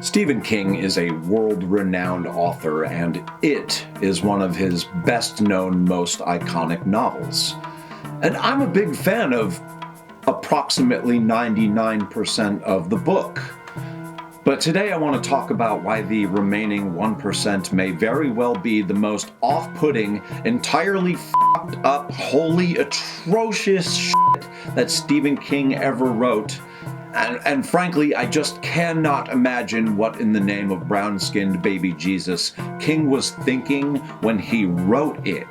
Stephen King is a world-renowned author, and It is one of his best-known, most iconic novels. And I'm a big fan of approximately 99% of the book. But today I want to talk about why the remaining 1% may very well be the most off-putting, entirely f***ed up, wholly atrocious shit that Stephen King ever wrote. And frankly, I just cannot imagine what in the name of brown-skinned baby Jesus King was thinking when he wrote it.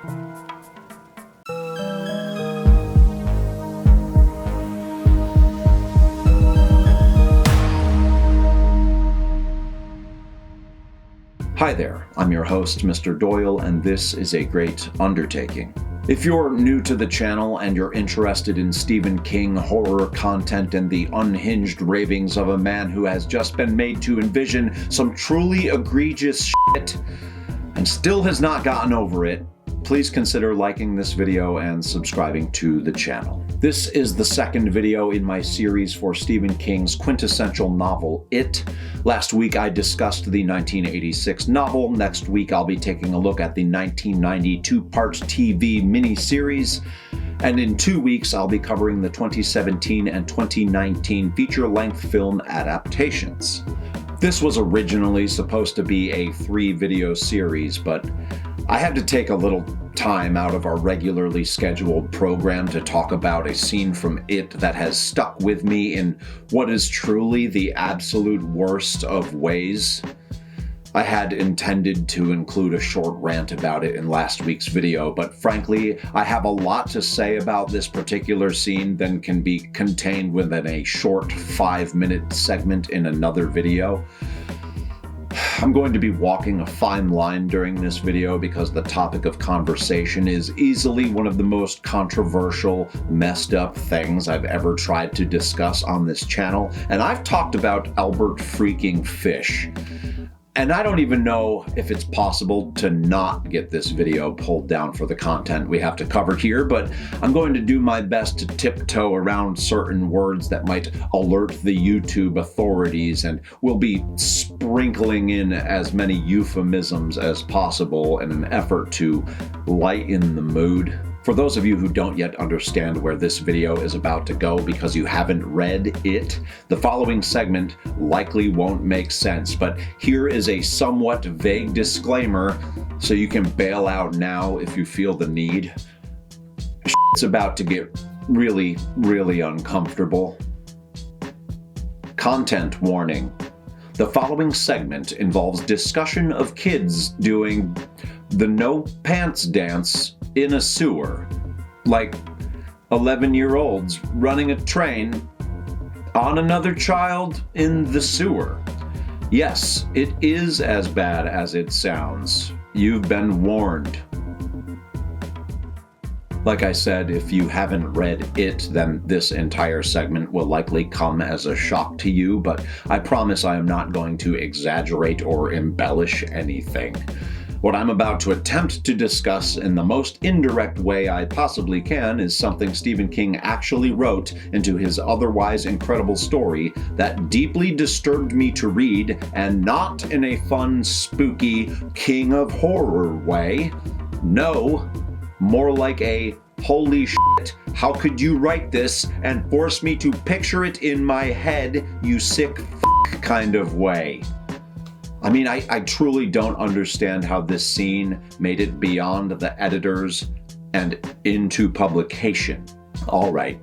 Hi there, I'm your host, Mr. Doyle, and this is a great undertaking. If you're new to the channel and you're interested in Stephen King horror content and the unhinged ravings of a man who has just been made to envision some truly egregious shit and still has not gotten over it, please consider liking this video and subscribing to the channel. This is the second video in my series for Stephen King's quintessential novel, It. Last week I discussed the 1986 novel. Next week I'll be taking a look at the 1992 part TV miniseries. And in 2 weeks I'll be covering the 2017 and 2019 feature-length film adaptations. This was originally supposed to be a 3-video series, but I had to take a little time out of our regularly scheduled program to talk about a scene from It that has stuck with me in what is truly the absolute worst of ways. I had intended to include a short rant about it in last week's video, but frankly, I have a lot to say about this particular scene that can be contained within a short 5-minute segment in another video. I'm going to be walking a fine line during this video because the topic of conversation is easily one of the most controversial, messed up things I've ever tried to discuss on this channel, and I've talked about Albert freaking Fish. And I don't even know if it's possible to not get this video pulled down for the content we have to cover here, but I'm going to do my best to tiptoe around certain words that might alert the YouTube authorities, and we'll be sprinkling in as many euphemisms as possible in an effort to lighten the mood. For those of you who don't yet understand where this video is about to go because you haven't read it, the following segment likely won't make sense, but here is a somewhat vague disclaimer so you can bail out now if you feel the need. It's about to get really, really uncomfortable. Content warning. The following segment involves discussion of kids doing the no pants dance in a sewer, like 11-year-olds running a train on another child in the sewer. Yes, it is as bad as it sounds. You've been warned. Like I said, if you haven't read It, then this entire segment will likely come as a shock to you, but I promise I am not going to exaggerate or embellish anything. What I'm about to attempt to discuss in the most indirect way I possibly can is something Stephen King actually wrote into his otherwise incredible story that deeply disturbed me to read, and not in a fun, spooky, king of horror way. No, more like a holy shit, how could you write this and force me to picture it in my head, you sick f*** kind of way. I mean, I truly don't understand how this scene made it beyond the editors and into publication. All right,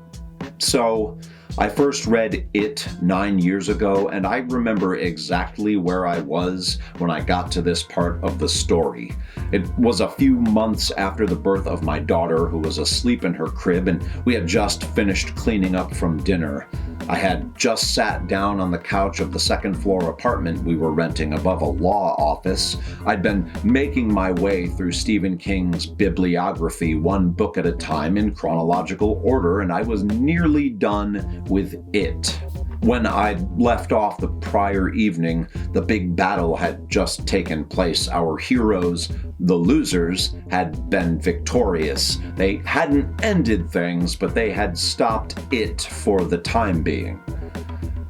so I first read It 9 years ago, and I remember exactly where I was when I got to this part of the story. It was a few months after the birth of my daughter, who was asleep in her crib, and we had just finished cleaning up from dinner. I had just sat down on the couch of the second-floor apartment we were renting above a law office. I'd been making my way through Stephen King's bibliography one book at a time in chronological order, and I was nearly done with It. When I'd left off the prior evening, the big battle had just taken place. Our heroes, the losers, had been victorious. They hadn't ended things, but they had stopped it for the time being.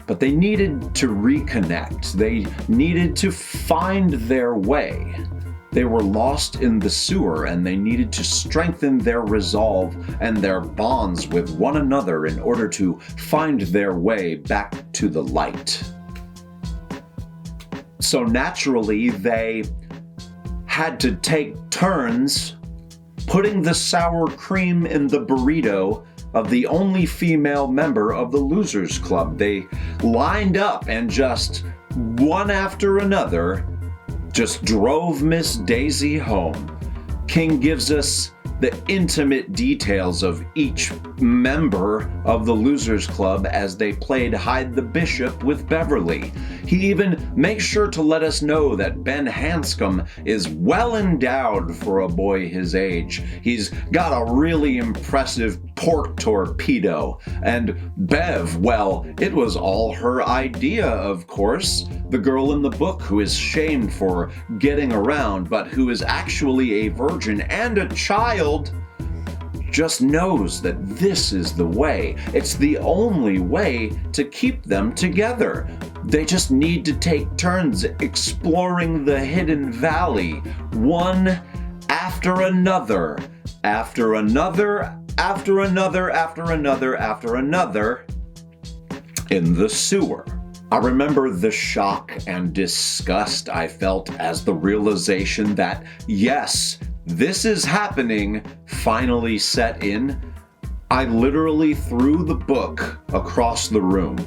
but they needed to reconnect. They needed to find their way. They were lost in the sewer, and they needed to strengthen their resolve and their bonds with one another in order to find their way back to the light. So naturally, they had to take turns putting the sour cream in the burrito of the only female member of the Losers Club. They lined up and just one after another just drove Miss Daisy home. King gives us the intimate details of each member of the Losers Club as they played Hide the Bishop with Beverly. He even makes sure to let us know that Ben Hanscom is well endowed for a boy his age. He's got a really impressive pork torpedo. And Bev, well, it was all her idea, of course. The girl in the book who is shamed for getting around, but who is actually a virgin and a child, just knows that this is the way. It's the only way to keep them together. They just need to take turns exploring the hidden valley, one after another, after another, after another, after another, after another, in the sewer. I remember the shock and disgust I felt as the realization that, yes, this is happening finally set in. I literally threw the book across the room.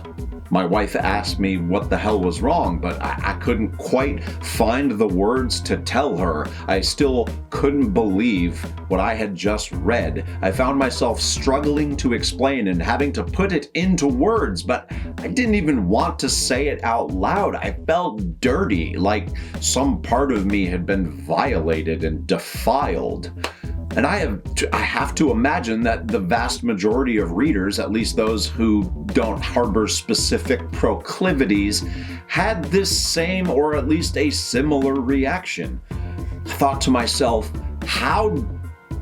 My wife asked me what the hell was wrong, but I couldn't quite find the words to tell her. I still couldn't believe what I had just read. I found myself struggling to explain and having to put it into words, but I didn't even want to say it out loud. I felt dirty, like some part of me had been violated and defiled. And I have to imagine that the vast majority of readers, at least those who don't harbor specific proclivities, had this same or at least a similar reaction. I thought to myself, how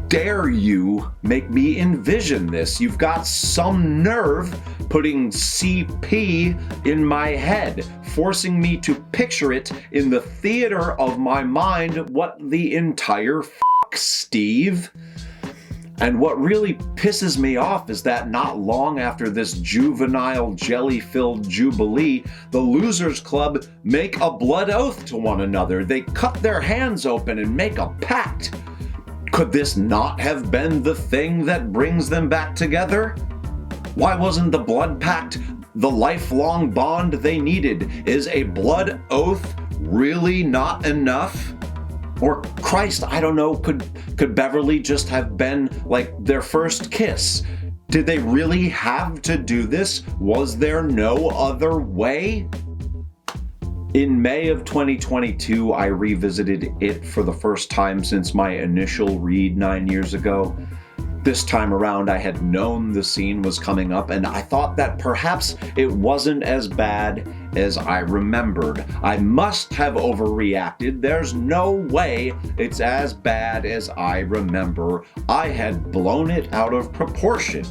dare you make me envision this? You've got some nerve putting CP in my head, forcing me to picture it in the theater of my mind. What the entire Steve? And what really pisses me off is that not long after this juvenile jelly-filled jubilee, the Losers Club make a blood oath to one another. They cut their hands open and make a pact. Could this not have been the thing that brings them back together? Why wasn't the blood pact the lifelong bond they needed? Is a blood oath really not enough? Or Christ, I don't know, could Beverly just have been like their first kiss? Did they really have to do this? Was there no other way? In May of 2022, I revisited it for the first time since my initial read 9 years ago. This time around, I had known the scene was coming up, and I thought that perhaps it wasn't as bad as I remembered. I must have overreacted. There's no way it's as bad as I remember. I had blown it out of proportion.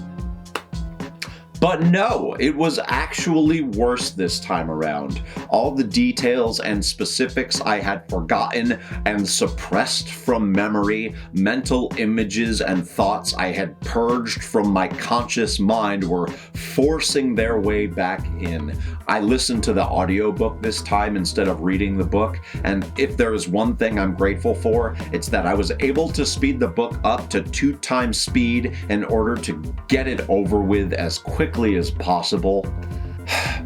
But no, it was actually worse this time around. All the details and specifics I had forgotten and suppressed from memory, mental images and thoughts I had purged from my conscious mind were forcing their way back in. I listened to the audiobook this time instead of reading the book, and if there is one thing I'm grateful for, it's that I was able to speed the book up to 2 times speed in order to get it over with as quickly as possible.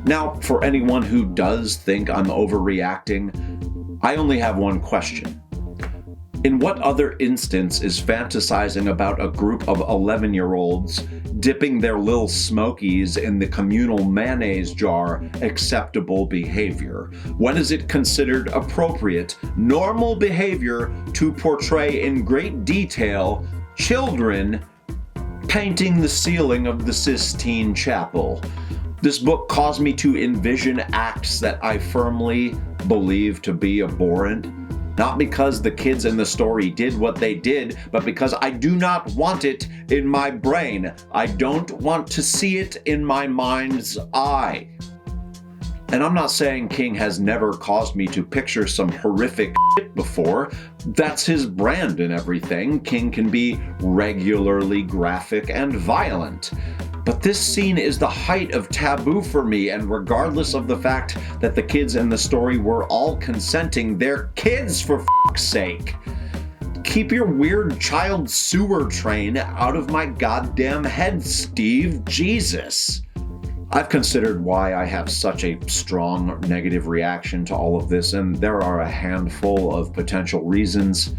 Now, for anyone who does think I'm overreacting, I only have one question. In what other instance is fantasizing about a group of 11-year-olds dipping their little smokies in the communal mayonnaise jar acceptable behavior? When is it considered appropriate, normal behavior to portray in great detail children painting the ceiling of the Sistine Chapel? This book caused me to envision acts that I firmly believe to be abhorrent. Not because the kids in the story did what they did, but because I do not want it in my brain. I don't want to see it in my mind's eye. And I'm not saying King has never caused me to picture some horrific shit before. That's his brand and everything. King can be regularly graphic and violent. But this scene is the height of taboo for me, and regardless of the fact that the kids in the story were all consenting, they're kids for fuck's sake. Keep your weird child sewer train out of my goddamn head, Steve. Jesus. I've considered why I have such a strong negative reaction to all of this, and there are a handful of potential reasons,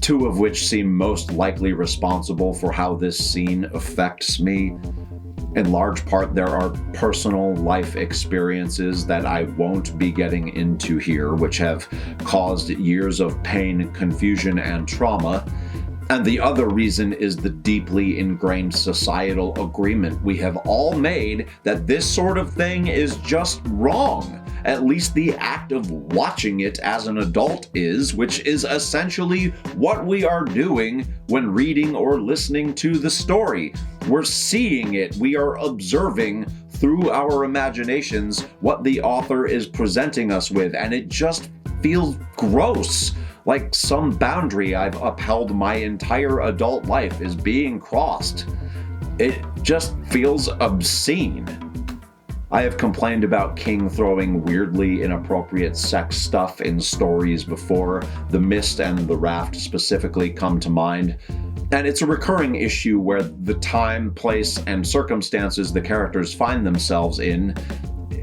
two of which seem most likely responsible for how this scene affects me. In large part, there are personal life experiences that I won't be getting into here, which have caused years of pain, confusion, and trauma. And the other reason is the deeply ingrained societal agreement we have all made that this sort of thing is just wrong. At least the act of watching it as an adult is, which is essentially what we are doing when reading or listening to the story. We're seeing it, we are observing through our imaginations what the author is presenting us with, and it just feels gross. Like some boundary I've upheld my entire adult life is being crossed. It just feels obscene. I have complained about King throwing weirdly inappropriate sex stuff in stories before. The Mist and the Raft specifically come to mind. And it's a recurring issue where the time, place, and circumstances the characters find themselves in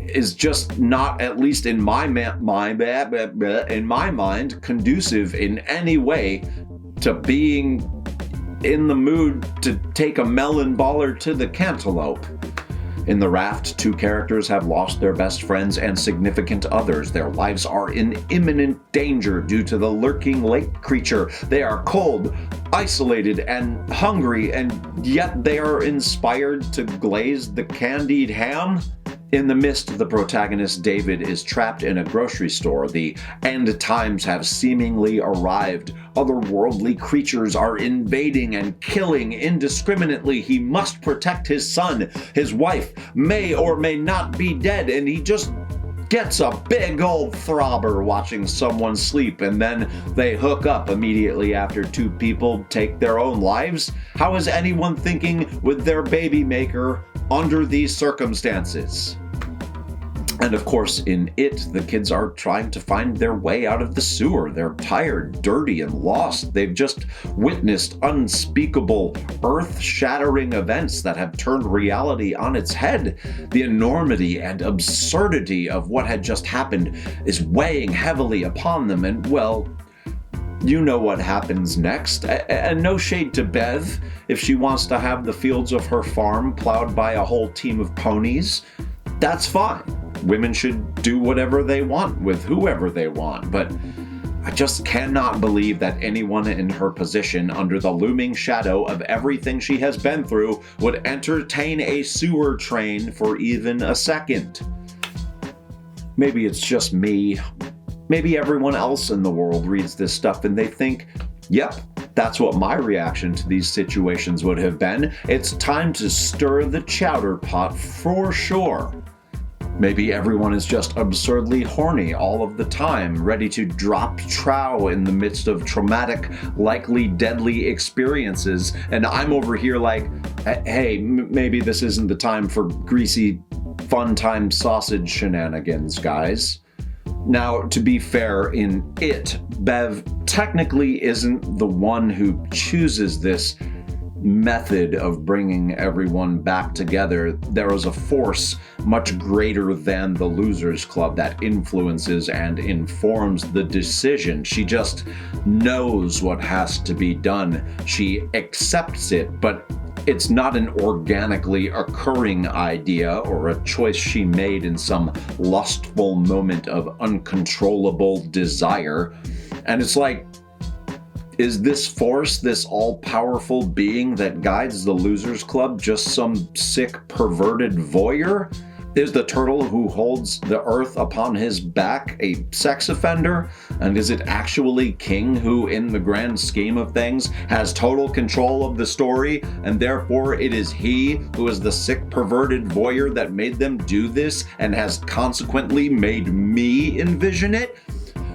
is just not, at least in my mind, conducive in any way to being in the mood to take a melon baller to the cantaloupe. In The Raft, two characters have lost their best friends and significant others. Their lives are in imminent danger due to the lurking lake creature. They are cold, isolated, and hungry, and yet they are inspired to glaze the candied ham. In The Mist, the protagonist David is trapped in a grocery store. The end times have seemingly arrived. Otherworldly creatures are invading and killing indiscriminately. He must protect his son. His wife may or may not be dead, and he just gets a big old throbber watching someone sleep, and then they hook up immediately after two people take their own lives. How is anyone thinking with their baby maker under these circumstances? And of course, in It, the kids are trying to find their way out of the sewer. They're tired, dirty, and lost. They've just witnessed unspeakable, earth-shattering events that have turned reality on its head. The enormity and absurdity of what had just happened is weighing heavily upon them, and, well, you know what happens next. And no shade to Bev if she wants to have the fields of her farm plowed by a whole team of ponies. That's fine. Women should do whatever they want with whoever they want, but I just cannot believe that anyone in her position, under the looming shadow of everything she has been through, would entertain a sewer train for even a second. Maybe it's just me. Maybe everyone else in the world reads this stuff and they think, yep, that's what my reaction to these situations would have been. It's time to stir the chowder pot for sure. Maybe everyone is just absurdly horny all of the time, ready to drop trow in the midst of traumatic, likely deadly experiences, and I'm over here like, hey, maybe this isn't the time for greasy, fun-time sausage shenanigans, guys. Now, to be fair, in It, Bev technically isn't the one who chooses this method of bringing everyone back together. There is a force much greater than the Losers Club that influences and informs the decision. She just knows what has to be done. She accepts it, but it's not an organically occurring idea or a choice she made in some lustful moment of uncontrollable desire. And it's like, is this force, this all-powerful being that guides the Losers Club, just some sick, perverted voyeur? Is the turtle who holds the earth upon his back a sex offender? And is it actually King who, in the grand scheme of things, has total control of the story, and therefore it is he who is the sick, perverted voyeur that made them do this and has consequently made me envision it?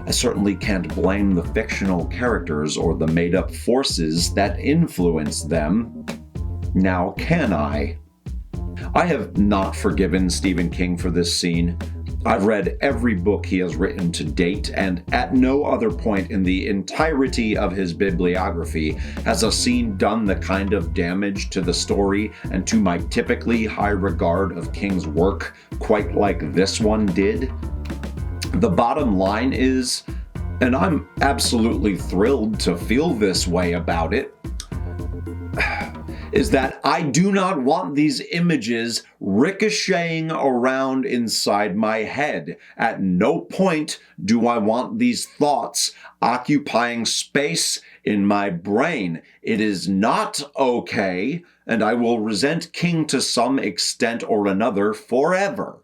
I certainly can't blame the fictional characters or the made-up forces that influence them. Now can I? I have not forgiven Stephen King for this scene. I've read every book he has written to date, and at no other point in the entirety of his bibliography has a scene done the kind of damage to the story and to my typically high regard of King's work quite like this one did. The bottom line is, and I'm absolutely thrilled to feel this way about it, is that I do not want these images ricocheting around inside my head. At no point do I want these thoughts occupying space in my brain. It is not okay, and I will resent King to some extent or another forever.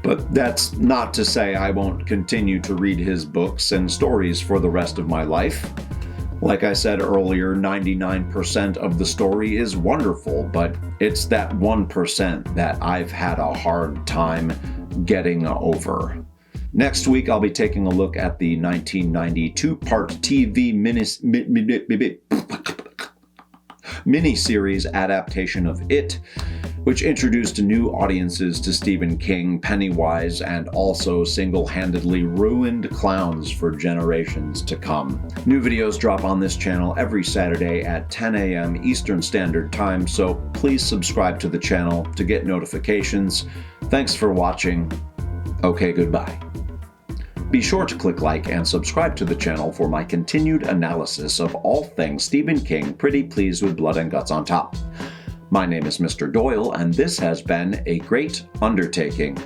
But that's not to say I won't continue to read his books and stories for the rest of my life. Like I said earlier, 99% of the story is wonderful, but it's that 1% that I've had a hard time getting over. Next week, I'll be taking a look at the 1992 part TV miniseries adaptation of It, which introduced new audiences to Stephen King, Pennywise, and also single-handedly ruined clowns for generations to come. New videos drop on this channel every Saturday at 10 a.m. Eastern Standard Time, so please subscribe to the channel to get notifications. Thanks for watching. Okay, goodbye. Be sure to click like and subscribe to the channel for my continued analysis of all things Stephen King, pretty pleased with blood and guts on top. My name is Mr. Doyle, and this has been a great undertaking.